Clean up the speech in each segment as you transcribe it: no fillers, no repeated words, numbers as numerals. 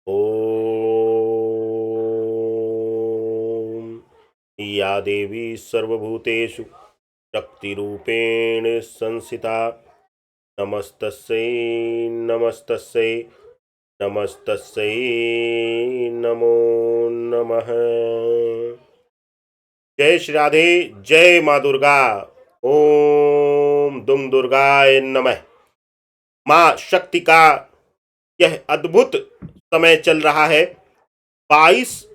ॐ या देवी सर्वभूतेषु शक्तिरूपेण संस्थिता नमस्तस्यै नमस्तस्यै नमस्तस्यै नमो नमः। जय श्री राधे, जय माँ दुर्गा। ओम दुम दुर्गाय नमः। माँ शक्ति का यह अद्भुत समय चल रहा है। 22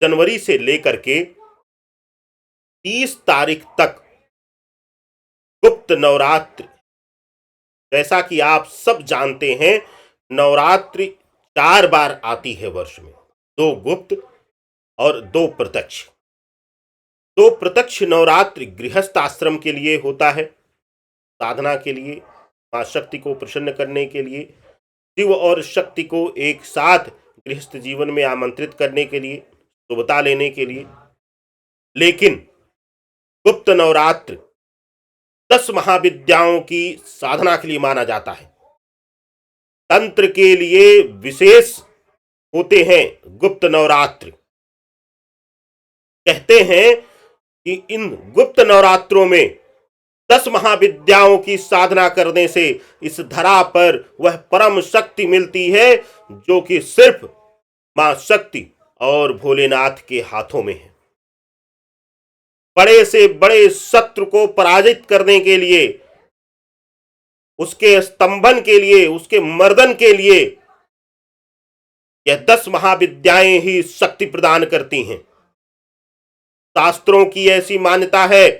जनवरी से लेकर के 30 तारीख तक गुप्त नवरात्रि। जैसा कि आप सब जानते हैं, नवरात्रि 4 बार आती है वर्ष में, 2 गुप्त और 2 प्रत्यक्ष। 2 प्रत्यक्ष नवरात्रि गृहस्थ आश्रम के लिए होता है, साधना के लिए, मां शक्ति को प्रसन्न करने के लिए, शिव और शक्ति को एक साथ गृहस्थ जीवन में आमंत्रित करने के लिए, शुभता लेने के लिए। लेकिन गुप्त नवरात्र 10 महाविद्याओं की साधना के लिए माना जाता है। तंत्र के लिए विशेष होते हैं गुप्त नवरात्र। कहते हैं कि इन गुप्त नवरात्रों में 10 महाविद्याओं की साधना करने से इस धरा पर वह परम शक्ति मिलती है जो कि सिर्फ मां शक्ति और भोलेनाथ के हाथों में है। बड़े से बड़े शत्रु को पराजित करने के लिए, उसके स्तंभन के लिए, उसके मर्दन के लिए यह 10 महाविद्याएं ही शक्ति प्रदान करती हैं। शास्त्रों की ऐसी मान्यता है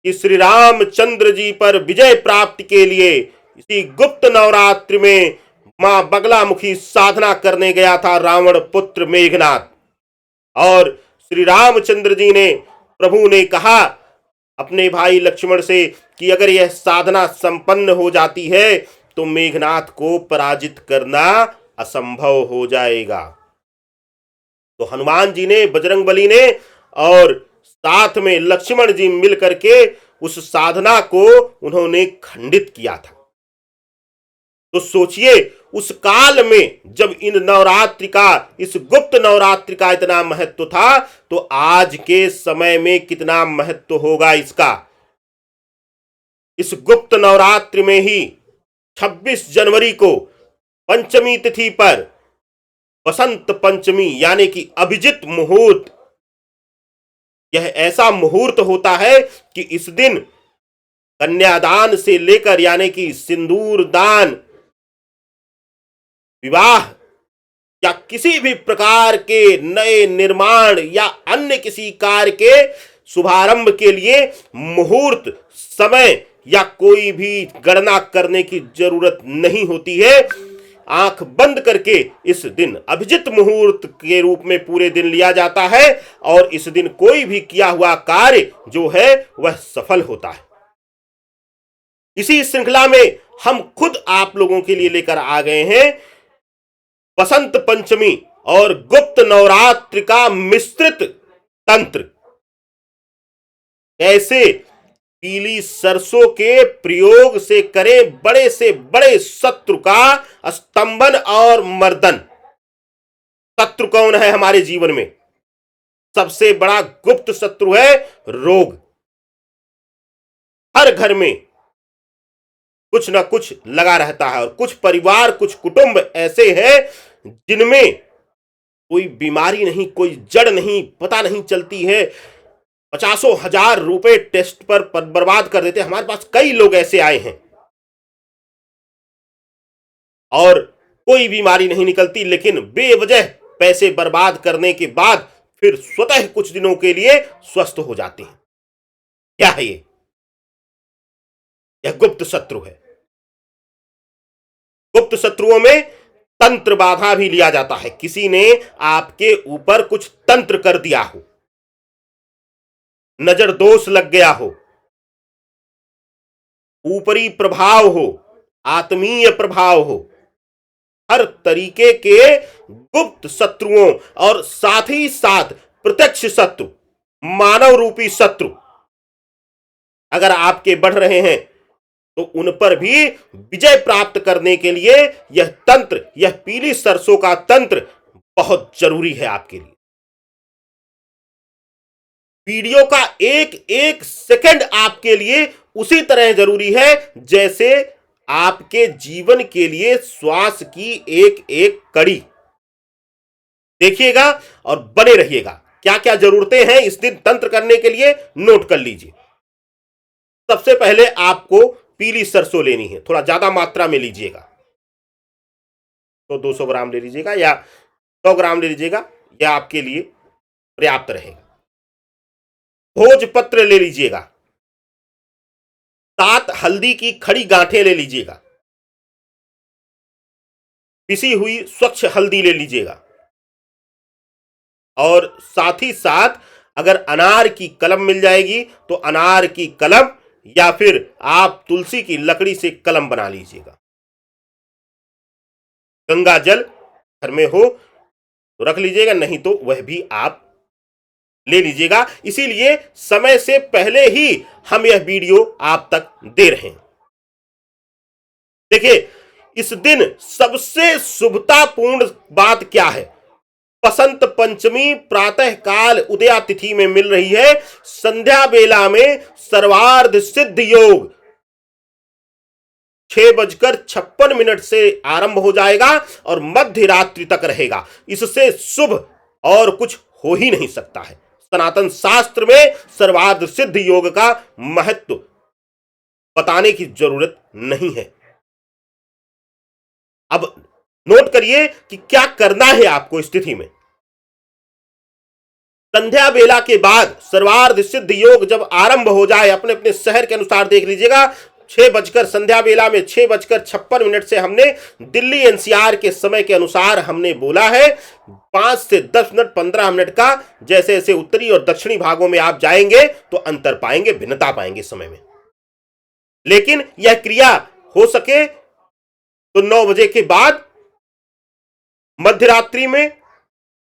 कि श्री रामचंद्र जी पर विजय प्राप्ति के लिए इसी गुप्त नवरात्रि में मां बगलामुखी साधना करने गया था रावण पुत्र मेघनाथ। और श्री रामचंद्र जी ने, प्रभु ने कहा अपने भाई लक्ष्मण से कि अगर यह साधना संपन्न हो जाती है तो मेघनाथ को पराजित करना असंभव हो जाएगा। तो हनुमान जी ने, बजरंगबली ने और साथ में लक्ष्मण जी मिलकर के उस साधना को उन्होंने खंडित किया था। तो सोचिए, उस काल में जब इन नवरात्रि का, इस गुप्त नवरात्रि का इतना महत्व था, तो आज के समय में कितना महत्व होगा इसका। इस गुप्त नवरात्रि में ही 26 जनवरी को पंचमी तिथि पर बसंत पंचमी यानी कि अभिजित मुहूर्त, यह ऐसा मुहूर्त होता है कि इस दिन कन्यादान से लेकर यानी कि सिंदूर दान, विवाह या किसी भी प्रकार के नए निर्माण या अन्य किसी कार्य के शुभारंभ के लिए मुहूर्त, समय या कोई भी गणना करने की जरूरत नहीं होती है। आंख बंद करके इस दिन अभिजित मुहूर्त के रूप में पूरे दिन लिया जाता है और इस दिन कोई भी किया हुआ कार्य जो है वह सफल होता है। इसी श्रृंखला में हम खुद आप लोगों के लिए लेकर आ गए हैं बसंत पंचमी और गुप्त नवरात्रि का मिश्रित तंत्र। कैसे पीली सरसों के प्रयोग से करें बड़े से बड़े शत्रु का स्तंभन और मर्दन। शत्रु कौन है हमारे जीवन में? सबसे बड़ा गुप्त शत्रु है रोग। हर घर में कुछ ना कुछ लगा रहता है और कुछ परिवार, कुछ कुटुंब ऐसे हैं जिनमें कोई बीमारी नहीं, कोई जड़ नहीं, पता नहीं चलती है। 50,000 रुपए टेस्ट पर बर्बाद कर देते हैं। हमारे पास कई लोग ऐसे आए हैं और कोई बीमारी नहीं निकलती, लेकिन बेवजह पैसे बर्बाद करने के बाद फिर स्वतः कुछ दिनों के लिए स्वस्थ हो जाते हैं। क्या है ये? यह गुप्त शत्रु है। गुप्त शत्रुओं में तंत्र बाधा भी लिया जाता है। किसी ने आपके ऊपर कुछ तंत्र कर दिया हो, नजर दोष लग गया हो, ऊपरी प्रभाव हो, आत्मीय प्रभाव हो, हर तरीके के गुप्त शत्रुओं और साथ ही साथ प्रत्यक्ष शत्रु, मानव रूपी शत्रु अगर आपके बढ़ रहे हैं तो उन पर भी विजय प्राप्त करने के लिए यह तंत्र, यह पीली सरसों का तंत्र बहुत जरूरी है आपके लिए। वीडियो का एक एक सेकंड आपके लिए उसी तरह जरूरी है जैसे आपके जीवन के लिए श्वास की एक एक कड़ी। देखिएगा और बने रहिएगा। क्या क्या जरूरतें हैं इस दिन तंत्र करने के लिए, नोट कर लीजिए। सबसे पहले आपको पीली सरसों लेनी है, थोड़ा ज्यादा मात्रा में लीजिएगा, तो 200 ग्राम ले लीजिएगा या 100 ग्राम ले लीजिएगा, यह आपके लिए पर्याप्त रहेगा। भोजपत्र ले लीजिएगा, 7 हल्दी की खड़ी गांठें ले लीजिएगा, पिसी हुई स्वच्छ हल्दी ले लीजिएगा, और साथ ही साथ अगर अनार की कलम मिल जाएगी तो अनार की कलम, या फिर आप तुलसी की लकड़ी से कलम बना लीजिएगा। गंगा जल घर में हो तो रख लीजिएगा, नहीं तो वह भी आप ले लीजिएगा। इसीलिए समय से पहले ही हम यह वीडियो आप तक दे रहे हैं। देखिए, इस दिन सबसे शुभतापूर्ण बात क्या है? बसंत पंचमी प्रातः काल उदया तिथि में मिल रही है। संध्या बेला में सर्वार्ध सिद्ध योग 6:56 से आरंभ हो जाएगा और मध्य रात्रि तक रहेगा। इससे शुभ और कुछ हो ही नहीं सकता है। सनातन शास्त्र में सर्वार्ध सिद्ध योग का महत्व बताने की जरूरत नहीं है। अब नोट करिए कि क्या करना है आपको स्थिति में। संध्या बेला के बाद सर्वार्ध सिद्ध योग जब आरंभ हो जाए, अपने अपने शहर के अनुसार देख लीजिएगा, 6 संध्या बेला में 6:56 से हमने दिल्ली एनसीआर के समय के अनुसार हमने बोला है। 5 से 10 मिनट 15 मिनट का, जैसे जैसे उत्तरी और दक्षिणी भागों में आप जाएंगे तो अंतर पाएंगे, भिन्नता पाएंगे समय में। लेकिन यह क्रिया हो सके तो 9 बजे के बाद, मध्य रात्रि में,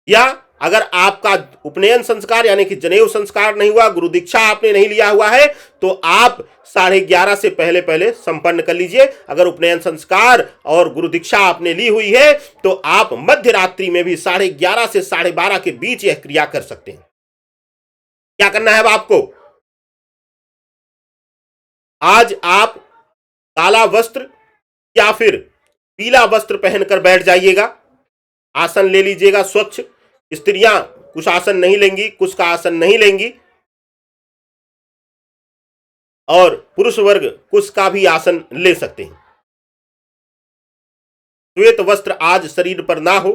या अगर आपका उपनयन संस्कार यानी कि जनेऊ संस्कार नहीं हुआ, गुरु दीक्षा आपने नहीं लिया हुआ है, तो आप 11:30 से पहले पहले संपन्न कर लीजिए। अगर उपनयन संस्कार और गुरु दीक्षा आपने ली हुई है तो आप मध्य रात्रि में भी 11:30 से 12:30 के बीच यह क्रिया कर सकते हैं। क्या करना है अब आपको? आज आप काला वस्त्र या फिर पीला वस्त्र पहनकर बैठ जाइएगा, आसन ले लीजिएगा स्वच्छ। स्त्रियां कुछ आसन नहीं लेंगी, कुछ का आसन नहीं लेंगी, और पुरुष वर्ग कुछ का भी आसन ले सकते हैं। श्वेत वस्त्र आज शरीर पर ना हो,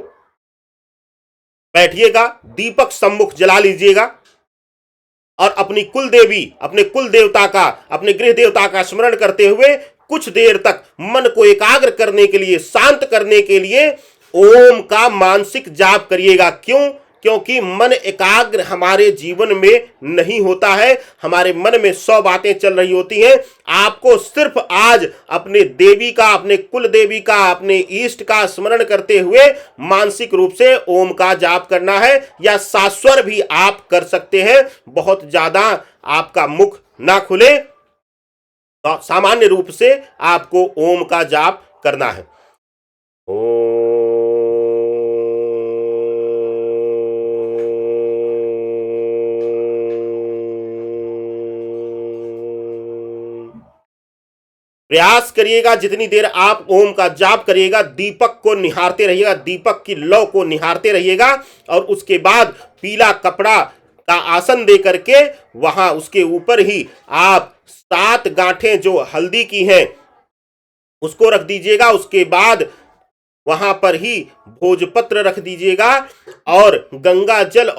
बैठिएगा, दीपक सम्मुख जला लीजिएगा और अपनी कुल देवी, अपने कुल देवता का, अपने गृह देवता का स्मरण करते हुए कुछ देर तक मन को एकाग्र करने के लिए, शांत करने के लिए ओम का मानसिक जाप करिएगा। क्यों? क्योंकि मन एकाग्र हमारे जीवन में नहीं होता है, हमारे मन में 100 बातें चल रही होती हैं। आपको सिर्फ आज अपने देवी का, अपने कुल देवी का, अपने इष्ट का स्मरण करते हुए मानसिक रूप से ओम का जाप करना है, या सास्वर भी आप कर सकते हैं। बहुत ज्यादा आपका मुख ना खुले, तो सामान्य रूप से आपको ओम का जाप करना है। प्रयास करिएगा जितनी देर आप ओम का जाप करिएगा, दीपक को निहारते रहिएगा, दीपक की लौ को निहारते रहिएगा, और उसके बाद पीला कपड़ा का आसन दे करके वहां उसके ऊपर ही आप 7 गांठें जो हल्दी की हैं उसको रख दीजिएगा। उसके बाद वहां पर ही भोजपत्र रख दीजिएगा और गंगा जल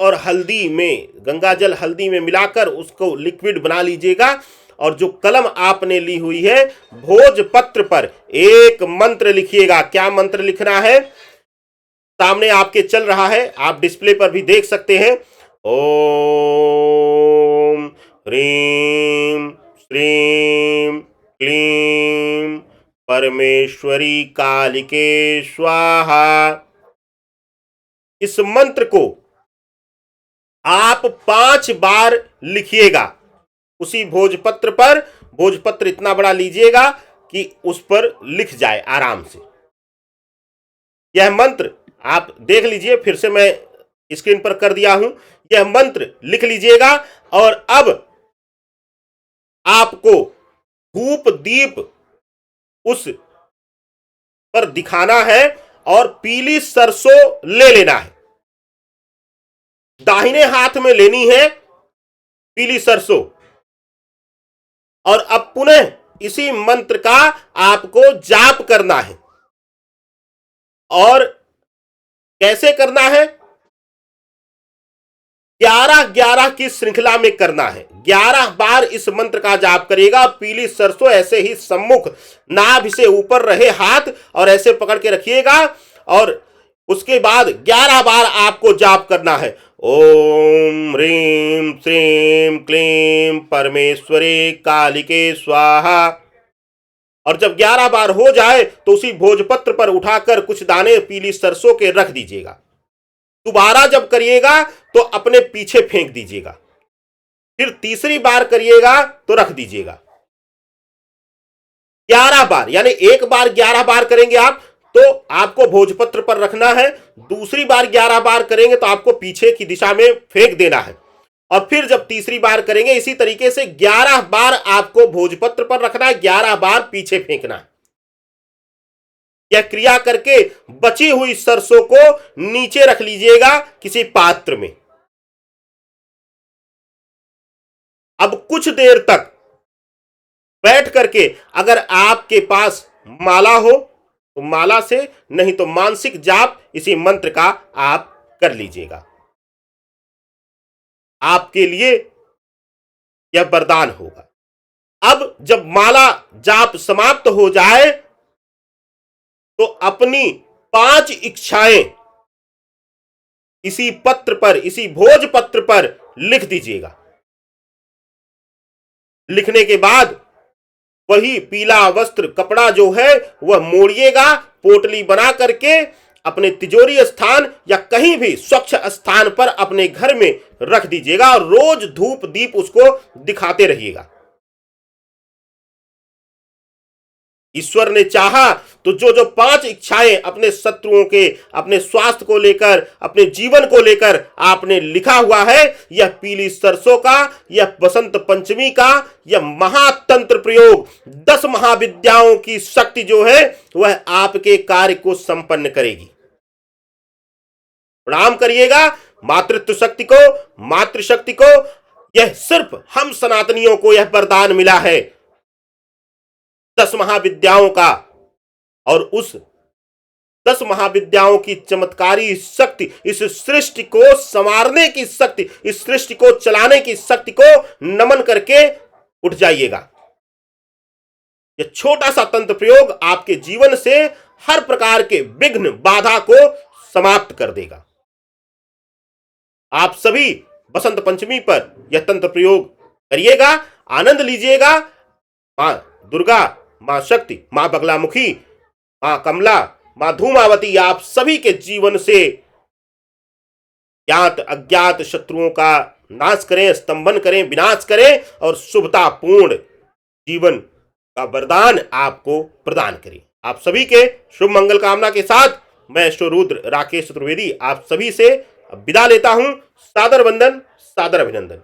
हल्दी में मिलाकर उसको लिक्विड बना लीजिएगा। और जो कलम आपने ली हुई है, भोजपत्र पर एक मंत्र लिखिएगा। क्या मंत्र लिखना है? सामने आपके चल रहा है, आप डिस्प्ले पर भी देख सकते हैं। ओम ह्रीं श्रीं क्लीं परमेश्वरी कालिके स्वाहा। इस मंत्र को आप 5 बार लिखिएगा उसी भोजपत्र पर, भोजपत्र इतना बड़ा लीजिएगा कि उस पर लिख जाए आराम से। यह मंत्र आप देख लीजिए, फिर से मैं स्क्रीन पर कर दिया हूं। यह मंत्र लिख लीजिएगा और अब आपको धूप दीप उस पर दिखाना है और पीली सरसों ले लेना है। दाहिने हाथ में लेनी है पीली सरसों और अब पुनः इसी मंत्र का आपको जाप करना है। और कैसे करना है? 11-11 की श्रृंखला में करना है। 11 बार इस मंत्र का जाप करिएगा। पीली सरसों ऐसे ही सम्मुख नाभि से ऊपर रहे हाथ और ऐसे पकड़ के रखिएगा और उसके बाद 11 बार आपको जाप करना है। ओम ह्रीं श्रीं क्लीं परमेश्वरे कालिके स्वाहा। और जब 11 बार हो जाए तो उसी भोजपत्र पर उठाकर कुछ दाने पीली सरसों के रख दीजिएगा। दोबारा जब करिएगा तो अपने पीछे फेंक दीजिएगा। फिर तीसरी बार करिएगा तो रख दीजिएगा। 11 बार, यानी एक बार 11 बार करेंगे आप तो आपको भोजपत्र पर रखना है। दूसरी बार 11 बार करेंगे तो आपको पीछे की दिशा में फेंक देना है। और फिर जब तीसरी बार करेंगे इसी तरीके से 11 बार आपको भोजपत्र पर रखना है, 11 बार पीछे फेंकना है। यह क्रिया करके बची हुई सरसों को नीचे रख लीजिएगा किसी पात्र में। अब कुछ देर तक बैठ करके अगर आपके पास माला हो तो माला से, नहीं तो मानसिक जाप इसी मंत्र का आप कर लीजिएगा। आपके लिए यह वरदान होगा। अब जब माला जाप समाप्त हो जाए तो अपनी 5 इच्छाएं इसी पत्र पर, इसी भोजपत्र पर लिख दीजिएगा। लिखने के बाद वही पीला वस्त्र कपड़ा जो है वह मोड़िएगा, पोटली बना करके अपने तिजोरी स्थान या कहीं भी स्वच्छ स्थान पर अपने घर में रख दीजिएगा और रोज धूप दीप उसको दिखाते रहिएगा। ईश्वर ने चाहा तो जो जो 5 इच्छाएं अपने शत्रुओं के, अपने स्वास्थ्य को लेकर, अपने जीवन को लेकर आपने लिखा हुआ है, यह पीली सरसों का, यह बसंत पंचमी का, यह महातंत्र प्रयोग 10 महाविद्याओं की शक्ति जो है वह आपके कार्य को संपन्न करेगी। प्रणाम करिएगा मातृत्व शक्ति को, मातृशक्ति को। यह सिर्फ हम सनातनियों को यह वरदान मिला है 10 महाविद्याओं का, और उस 10 महाविद्याओं की चमत्कारी शक्ति, इस सृष्टि को संवारने की शक्ति, इस सृष्टि को चलाने की शक्ति को नमन करके उठ जाइएगा। यह छोटा सा तंत्र प्रयोग आपके जीवन से हर प्रकार के विघ्न बाधा को समाप्त कर देगा। आप सभी बसंत पंचमी पर यह तंत्र प्रयोग करिएगा, आनंद लीजिएगा। मां दुर्गा, मां शक्ति, मां बगलामुखी, मां कमला, मां धूमावती आप सभी के जीवन से ज्ञात अज्ञात शत्रुओं का नाश करें, स्तंभन करें, विनाश करें और शुभतापूर्ण जीवन का वरदान आपको प्रदान करें। आप सभी के शुभ मंगल कामना के साथ मैं रुद्र राकेश चतुर्वेदी आप सभी से विदा लेता हूं। सादर वंदन, सादर अभिनंदन।